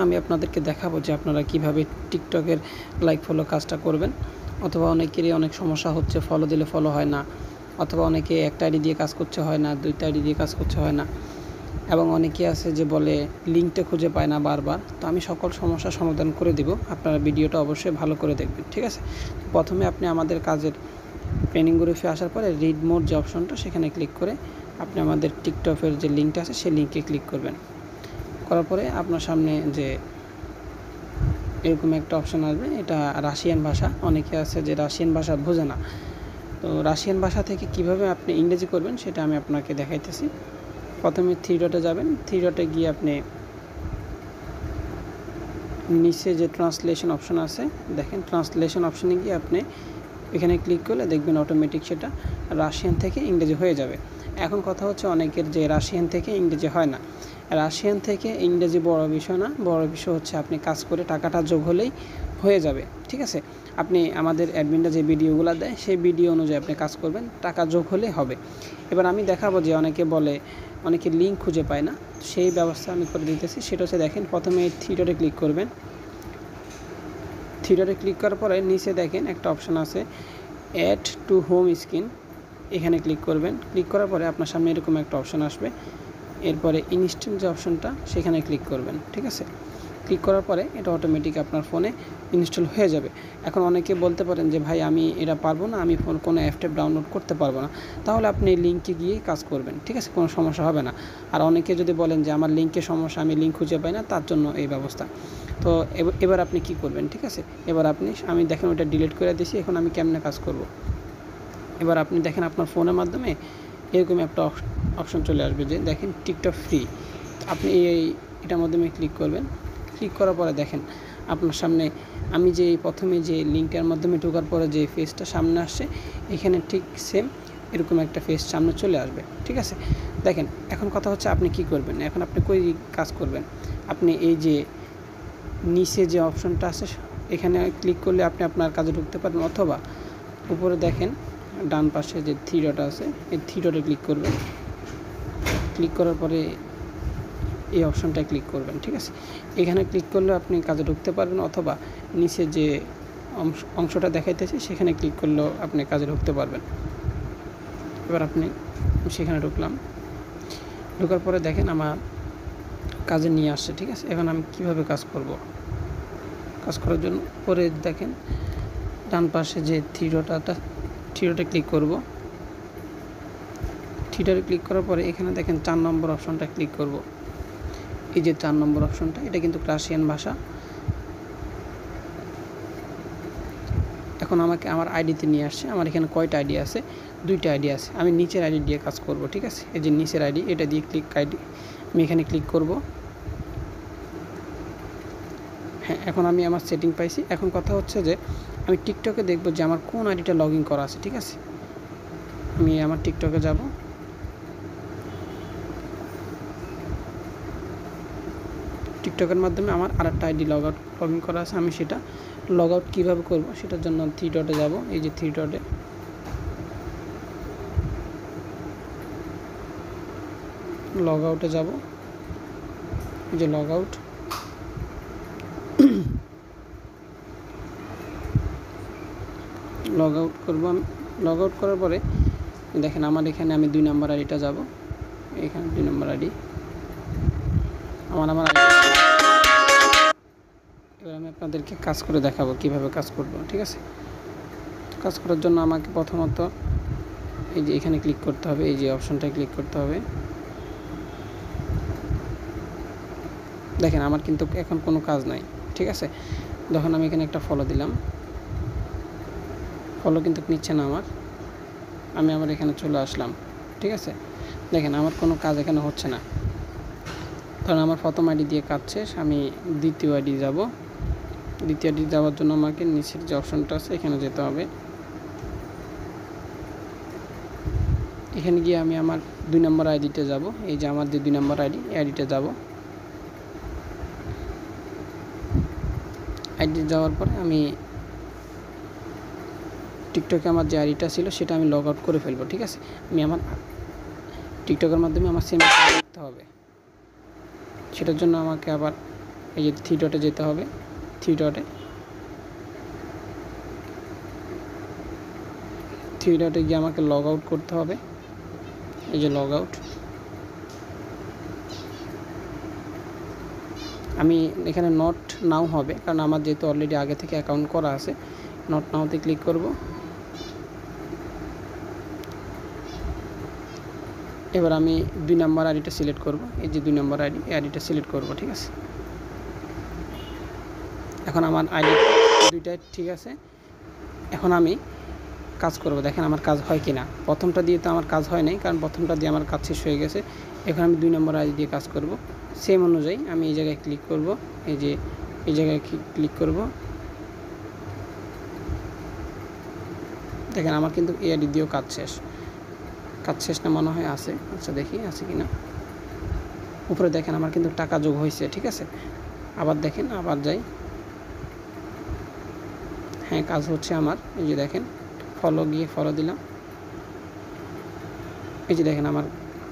আমি আপনাদেরকে দেখাবো যে আপনারা কিভাবে টিকটকের লাইক ফলো কাজটা করবেন। অথবা অনেকেরই অনেক সমস্যা হচ্ছে, ফলো দিলে ফলো হয় না, অথবা অনেকে একটা আইডি দিয়ে কাজ করতে হয় না, দুইটা আইডি দিয়ে কাজ করতে হয় না, এবং অনেকে আছে যে বলে লিঙ্কটা খুঁজে পায় না বারবার। তো আমি সকল সমস্যার সমাধান করে দিব, আপনারা ভিডিওটা অবশ্যই ভালো করে দেখবেন, ঠিক আছে। প্রথমে আপনি আমাদের কাজের ট্রেনিং গ্রুপে আসার পরে রিড মোর যে অপশনটা সেখানে ক্লিক করে আপনি আমাদের টিকটকের যে লিঙ্কটা আছে সেই লিঙ্কে ক্লিক করবেন। করার পরে আপনার সামনে যে এরকম একটা অপশান আসবে, এটা রাশিয়ান ভাষা। অনেকে আছে যে রাশিয়ান ভাষা বোঝে না, তো রাশিয়ান ভাষা থেকে কিভাবে আপনি ইংরেজি করবেন সেটা আমি আপনাকে দেখাইতেছি। প্রথমে থ্রি ডটে যাবেন, থ্রি ডটে গিয়ে আপনি নিচে যে ট্রান্সলেশন অপশান আছে দেখেন, ট্রান্সলেশন অপশানে গিয়ে আপনি এখানে ক্লিক করলে দেখবেন অটোমেটিক সেটা রাশিয়ান থেকে ইংরেজি হয়ে যাবে। এখন কথা হচ্ছে অনেকের যে রাশিয়ান থেকে ইংরেজি হয় না। রাশিয়ান থেকে ইংরেজি বড় বিষয় না, বড় বিষয় হচ্ছে আপনি কাজ করে টাকাটা যোগ হলেই হয়ে যাবে, ঠিক আছে। আপনি আমাদের অ্যাডমিনটা যে ভিডিওগুলো দেয় সেই ভিডিও অনুযায়ী আপনি কাজ করবেন, টাকা যোগ হলেই হবে। এবার আমি দেখাবো যে অনেকে বলে অনেকে লিঙ্ক খুঁজে পায় না, সেই ব্যবস্থা আমি করে দিতেছি। সেটা হচ্ছে দেখেন, প্রথমে এই থ্রি ডটে ক্লিক করবেন। থ্রি ডটে ক্লিক করার পরে নিচে দেখেন একটা অপশান আছে অ্যাড টু হোম স্ক্রিন, এখানে ক্লিক করবেন। ক্লিক করার পরে আপনার সামনে এরকম একটা অপশান আসবে, এরপরে ইনস্ট্যান্ট যে অপশানটা সেখানে ক্লিক করবেন, ঠিক আছে। ক্লিক করার পরে এটা অটোমেটিক আপনার ফোনে ইনস্টল হয়ে যাবে। এখন অনেকে বলতে পারেন যে ভাই আমি এটা পারবো না, আমি কোনো অ্যাপ ডাউনলোড করতে পারবো না, তাহলে আপনি লিঙ্কে গিয়ে কাজ করবেন, ঠিক আছে, কোনো সমস্যা হবে না। আর অনেকে যদি বলেন যে আমার লিঙ্কে সমস্যা, আমি লিঙ্ক খুঁজে পাই না, তার জন্য এই ব্যবস্থা। তো এবার আপনি কি করবেন, ঠিক আছে। এবার আমি দেখেন ওটা ডিলিট করে দিয়েছি। এখন আমি কেমনে কাজ করব, এবার আপনি দেখেন আপনার ফোনের মাধ্যমে এরকম একটা অপশন চলে আসবে যে দেখেন টিকটক ফ্রি। আপনি এটার মাধ্যমে ক্লিক করবেন। ক্লিক করার পরে দেখেন আপনার সামনে আমি যে প্রথমে যে লিঙ্কটার মাধ্যমে ঢোকার পরে যে ফেসটা সামনে আসছে, এখানে ঠিক সেম এরকম একটা ফেস সামনে চলে আসবে, ঠিক আছে। দেখেন এখন কথা হচ্ছে আপনি কি করবেন, এখন আপনি কই কাজ করবেন। আপনি এই যে নিচে যে অপশনটা আছে এখানে ক্লিক করলে আপনি আপনার কাজে ঢুকতে পারবেন, অথবা উপরে দেখেন ডান পাশে যে থ্রি ডট আছে এই থ্রি ডটে ক্লিক করবেন। ক্লিক করার পরে এই অপশনটায় ক্লিক করবেন, ঠিক আছে। এখানে ক্লিক করলে আপনি কাজে ঢুকতে পারবেন, অথবা নিচে যে অংশটা দেখাইতেছে সেখানে ক্লিক করলেও আপনি কাজে ঢুকতে পারবেন। এবার আপনি সেখানে ঢুকলাম, ঢোকার পরে দেখেন আমার কাজে নিয়ে আসছে, ঠিক আছে। এখন আমি কিভাবে কাজ করব, কাজ করার জন্য পরে দেখেন ডান পাশে যে থ্রি ডটে ক্লিক করব। থ্রি ডটে ক্লিক করার পরে এখানে দেখেন 4 নম্বর অপশনটা ক্লিক করব। এই যে 4 নম্বর অপশনটা, এটা কিন্তু রাশিয়ান ভাষা। এখন আমাকে আমার আইডিতে নিয়ে আসছে। আমার এখানে কয়টা আইডি আছে, 2টা আইডি আছে। আমি নিচের আইডি দিয়ে কাজ করব, ঠিক আছে। এই যে নিচের আইডি, এটা দিয়ে আমি এখানে ক্লিক করব। হ্যাঁ, এখন আমি আমার সেটিং পাইছি। এখন কথা হচ্ছে যে আমি টিকটকে দেখব যে আমার কোন আইডিটা লগ ইন করা আছে, ঠিক আছে। আমি আমার টিকটকে যাব, টিকটকের মাধ্যমে আমার আরেকটা আইডি লগ ইন করা আছে। আমি সেটা লগ আউট কীভাবে করবো সেটার জন্য থ্রি ডটে যাব। এই যে থ্রি ডটে লগ আউটে যাব, এই যে লগ আউট। লগ আউট করবো আমি। লগ আউট করার পরে দেখেন আমার এখানে আমি 2 নম্বর আইডিটা যাব, এখানে 2 নম্বর আইডি আমার আইডি। এবার আমি আপনাদেরকে কাজ করে দেখাবো কিভাবে কাজ করব, ঠিক আছে। কাজ করার জন্য আমাকে প্রথমত এই যে এখানে ক্লিক করতে হবে, এই যে অপশনটায় ক্লিক করতে হবে। দেখেন আমার কিন্তু এখন কোনো কাজ নাই, ঠিক আছে। যখন আমি এখানে একটা ফলো দিলাম, ফলো কিন্তু নিচ্ছে না আমি আমার এখানে চলে আসলাম, ঠিক আছে। দেখেন আমার কোনো কাজ এখানে হচ্ছে না, কারণ আমার প্রথম আইডি দিয়ে কাজ শেষ। আমি দ্বিতীয় আইডি যাব। দ্বিতীয় আইডি যাওয়ার জন্য আমাকে নিচের যে অপশনটা আছে এখানে যেতে হবে। এখানে গিয়ে আমি আমার 2 নম্বর আইডিতে যাব। এই যে আমার যে 2 নম্বর আইডিতে যাব। আইডি যাওয়ার পরে আমি টিকটকে আমার যে আইডিটা ছিল সেটা আমি লগ আউট করে ফেলবো, ঠিক আছে। আমি আমার টিকটকের মাধ্যমে আমার সিম করতে হবে, সেটার জন্য আমাকে আবার এই যে 3 ডটে যেতে হবে, 3 ডটে গিয়ে আমাকে লগ আউট করতে হবে। এই যে লগ আউট, আমি এখানে নট নাও হবে, কারণ আমার যেহেতু অলরেডি আগে থেকে অ্যাকাউন্ট করা আছে। নট নাওতে ক্লিক করব। এবার আমি 2 নম্বর আইডিটা সিলেক্ট করব। এই যে 2 নম্বর আইডিটা সিলেক্ট করব, ঠিক আছে। এখন আমার আইডি দুইটাই ঠিক আছে। এখন আমি কাজ করব, দেখেন আমার কাজ হয় কিনা। প্রথমটা দিয়ে তো আমার কাজ হয় নাই, কারণ প্রথমটা দিয়ে আমার কাজ শেষ হয়ে গেছে। এখন আমি 2 নম্বর আইডি দিয়ে কাজ করব। সেম অনুযায়ী আমি এই জায়গায় ক্লিক করব, এই যে এই জায়গায় ক্লিক করব। দেখেন আমার কিন্তু এই আইডি দিয়েও কাজ শেষ না মনে হয় আছে। আচ্ছা দেখি আছে কিনা। উপরে দেখেন আমার কিন্তু টাকা যোগ হয়েছে, ঠিক আছে। আবার দেখেন, আবার যাই, হ্যাঁ কাজ হচ্ছে আমার। এই যে দেখেন ফলো দিলাম। এই যে দেখেন আমার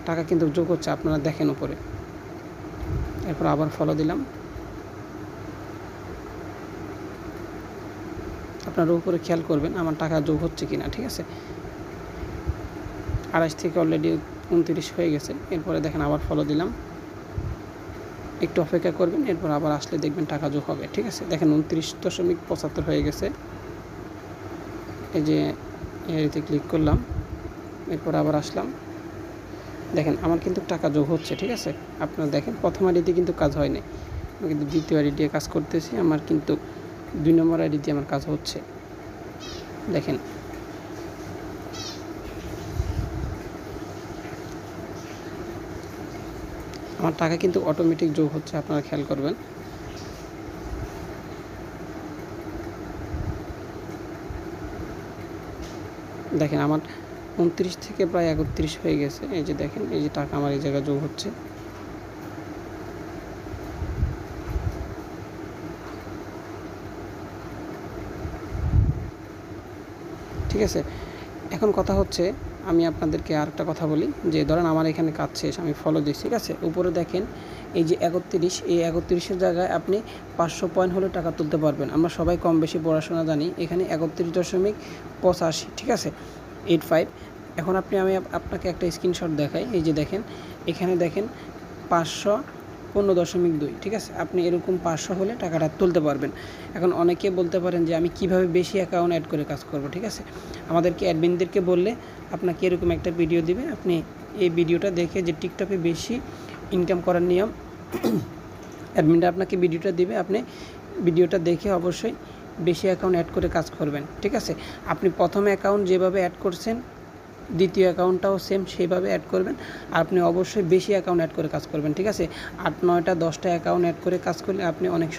টাকা কিন্তু যোগ হচ্ছে, আপনারা দেখেন উপরে। এরপর আবার ফলো দিলাম। আপনারা উপরে খেয়াল করবেন আমার টাকা যোগ হচ্ছে কিনা, ঠিক আছে। 28 থেকে অলরেডি 29 হয়ে গেছে। এরপরে দেখেন আবার ফলো দিলাম, একটু অপেক্ষা করবেন। এরপর আবার আসলে দেখবেন টাকা যোগ হবে, ঠিক আছে। দেখেন 29.75 হয়ে গেছে। এই যে এরিতে ক্লিক করলাম, এরপর আবার আসলাম। দেখেন আমার কিন্তু টাকা যোগ হচ্ছে, ঠিক আছে। আপনারা দেখেন প্রথম আইডিতে কিন্তু কাজ হয় নাই, আমি কিন্তু দ্বিতীয় আইডি দিয়ে কাজ করতেছি। আমার কিন্তু 2 নম্বর আইডি দিয়ে আমার কাজ হচ্ছে। দেখেন আমার টাকা কিন্তু অটোমেটিক যোগ হচ্ছে, আপনারা খেয়াল করবেন। দেখেন আমার 29 থেকে প্রায় 31 হয়ে গেছে। এই যে দেখেন এই যে টাকা আমার এই জায়গায় যোগ হচ্ছে। ঠিক আছে, এখন কথা হচ্ছে আমি আপনাদেরকে আরেকটা কথা বলি, যে ধরেন আমার এখানে কাজ শেষ, আমি ফলো দিচ্ছি, ঠিক আছে। উপরে দেখেন এই যে 31, এই 31-এর জায়গায় আপনি 500 পয়েন্ট হলে টাকা তুলতে পারবেন। আমরা সবাই কম বেশি পড়াশোনা জানি। এখানে 31.85, ঠিক আছে, 85। এখন আমি আপনাকে একটা স্ক্রিনশট দেখাই। এই যে দেখেন এখানে দেখেন 515.2, ঠিক আছে। আপনি এরকম 500 হলে টাকাটা তুলতে পারবেন। এখন অনেকে বলতে পারেন যে আমি কিভাবে বেশি অ্যাকাউন্ট অ্যাড করে কাজ করব, ঠিক আছে। আমাদেরকে অ্যাডমিনদেরকে বললে আপনাকে এরকম একটা ভিডিও দিবে, আপনি এই ভিডিওটা দেখে, যে টিকটকে বেশি ইনকাম করার নিয়ম, অ্যাডমিনটা আপনাকে ভিডিওটা দিবে, আপনি ভিডিওটা দেখে অবশ্যই বেশি অ্যাকাউন্ট অ্যাড করে কাজ করবেন, ঠিক আছে। আপনি প্রথম অ্যাকাউন্ট যেভাবে অ্যাড করছেন, দ্বিতীয় অ্যাকাউন্টটাও সেম সেইভাবে অ্যাড করবেন। আর আপনি অবশ্যই বেশি অ্যাকাউন্ট অ্যাড করে কাজ করবেন, ঠিক আছে। 8, 9টা 10টা অ্যাকাউন্ট অ্যাড করে কাজ করলে আপনি অনেক